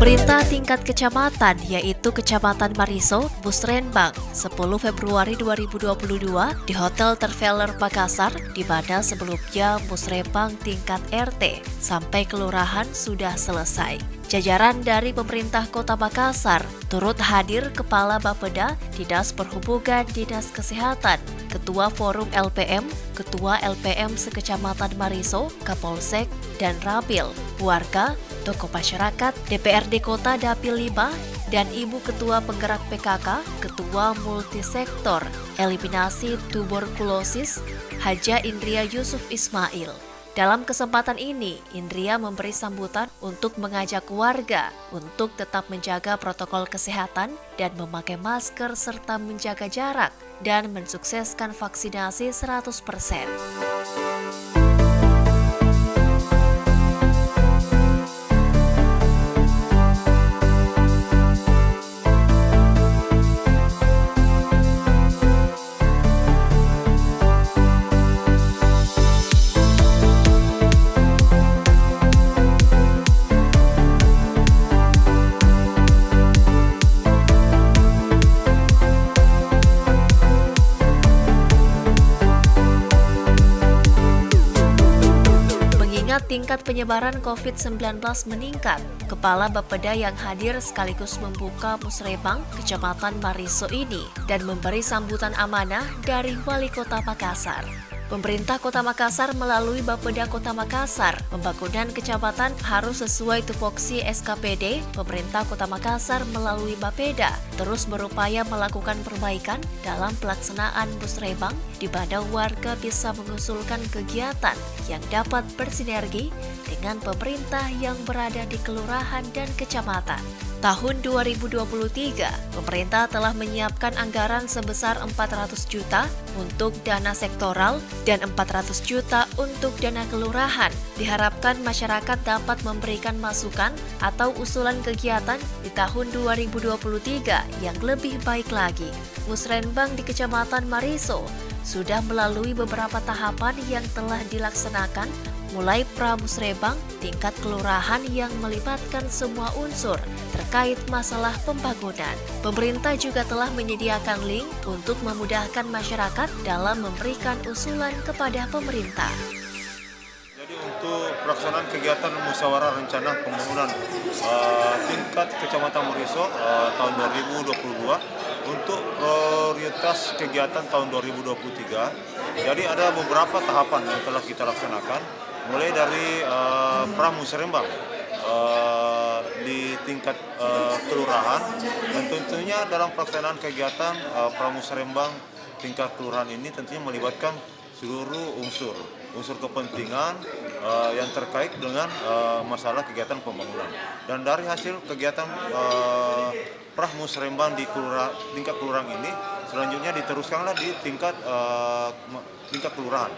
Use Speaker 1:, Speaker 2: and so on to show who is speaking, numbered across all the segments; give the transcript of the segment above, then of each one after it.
Speaker 1: Pemerintah tingkat kecamatan, yaitu Kecamatan Mariso, Musrembang, 10 Februari 2022 di Hotel Traveler Makassar, di mana sebelumnya Musrembang tingkat RT sampai kelurahan sudah selesai. Jajaran dari pemerintah Kota Makassar turut hadir Kepala Bapeda, Dinas Perhubungan, Dinas Kesehatan, Ketua Forum LPM, Ketua LPM Sekecamatan Mariso, Kapolsek, dan Rabil, warga, tokoh masyarakat, DPRD Kota Dapil 5, dan Ibu Ketua Penggerak PKK, Ketua Multisektor Eliminasi Tuberkulosis, Haja Indria Yusuf Ismail. Dalam kesempatan ini, Indria memberi sambutan untuk mengajak warga untuk tetap menjaga protokol kesehatan dan memakai masker serta menjaga jarak dan mensukseskan vaksinasi 100%. Tingkat penyebaran COVID-19 meningkat, Kepala Bapeda yang hadir sekaligus membuka Musrembang, Kecamatan Mariso ini dan memberi sambutan amanah dari Wali Kota Makassar. Pemerintah Kota Makassar melalui Bapeda Kota Makassar, pembangunan kecamatan harus sesuai tupoksi SKPD. Pemerintah Kota Makassar melalui Bapeda terus berupaya melakukan perbaikan dalam pelaksanaan Musrembang, di mana warga bisa mengusulkan kegiatan yang dapat bersinergi dengan pemerintah yang berada di kelurahan dan kecamatan. Tahun 2023, pemerintah telah menyiapkan anggaran sebesar 400 juta untuk dana sektoral dan 400 juta untuk dana kelurahan. Diharapkan masyarakat dapat memberikan masukan atau usulan kegiatan di tahun 2023 yang lebih baik lagi. Musrembang di Kecamatan Mariso sudah melalui beberapa tahapan yang telah dilaksanakan, mulai pra-musrembang tingkat kelurahan yang melibatkan semua unsur terkait masalah pembangunan. Pemerintah juga telah menyediakan link untuk memudahkan masyarakat dalam memberikan usulan kepada pemerintah.
Speaker 2: Jadi untuk pelaksanaan kegiatan musyawarah rencana pembangunan tingkat Kecamatan Mariso tahun 2022 untuk prioritas kegiatan tahun 2023, jadi ada beberapa tahapan yang telah kita laksanakan, mulai dari pra-musrembang di tingkat kelurahan, dan tentunya dalam pelaksanaan kegiatan pra-musrembang tingkat kelurahan ini tentunya melibatkan seluruh unsur kepentingan yang terkait dengan masalah kegiatan pembangunan. Dan dari hasil kegiatan pra-musrembang di tingkat kelurahan ini, selanjutnya diteruskanlah di tingkat kelurahan.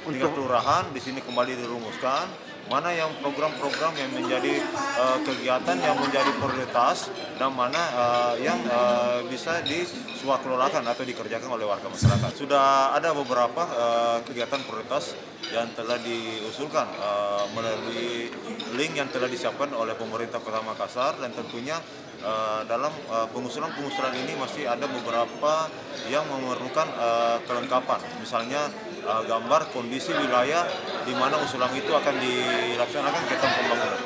Speaker 2: Tingkat kelurahan di sini kembali dirumuskan mana yang program-program yang menjadi kegiatan yang menjadi prioritas dan mana yang bisa diswakelolakan atau dikerjakan oleh warga masyarakat. Sudah ada beberapa kegiatan prioritas yang telah diusulkan melalui link yang telah disiapkan oleh pemerintah Kota Makassar, dan tentunya dalam pengusulan ini masih ada beberapa yang memerlukan kelengkapan, misalnya gambar kondisi wilayah di mana usulan itu akan dilaksanakan kegiatan pembangunan.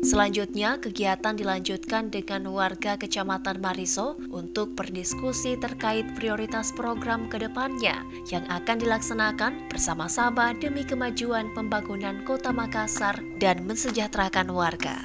Speaker 1: Selanjutnya, kegiatan dilanjutkan dengan warga Kecamatan Mariso untuk berdiskusi terkait prioritas program ke depannya yang akan dilaksanakan bersama-sama demi kemajuan pembangunan Kota Makassar dan mensejahterakan warga.